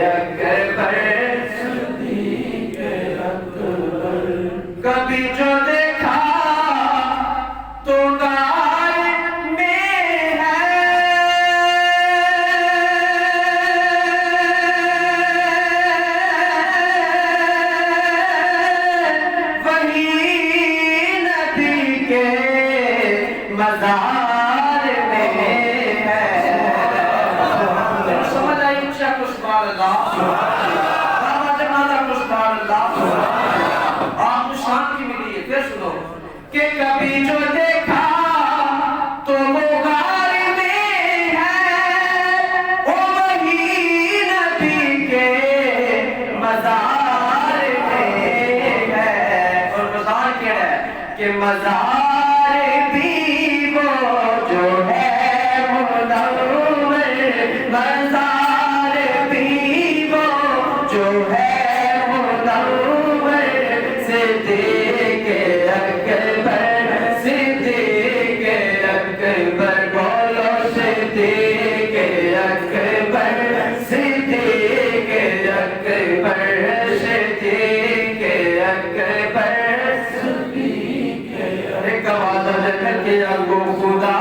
اکبر صدیق اکبر کبھی جو دیکھا تو غار میں ہے وہی نبی کے مزار میں ہے سمجھ آئی اچھا کو سبحان اللہ آواز ماتا کو سبحان اللہ آپ کو شان کی ملی ہے پھر سنو کہ کبھی جو دیکھا تو وہ غار میں ہے وہی نبی کے مزار میں ہے اور مزار کیا ہے کہ مزار بھی وہ جو ہے منور مزار بھی وہ جو ہے منور صدیق اکبر صدیق اکبر بولو صدیق اکبر صدیق اکبر صدیق اکبر ایک آواز جنت کے آگو خدا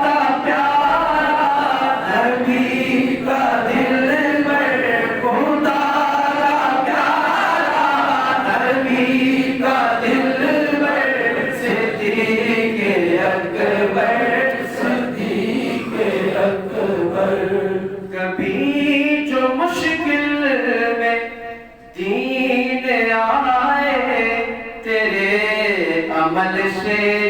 کا پیارا نبی کا دل بر خدا کا پیارا نبی کا دل بر صدیق اکبر صدیق اکبر کبھی جو مشکل میں دین آئے تیرے عمل سے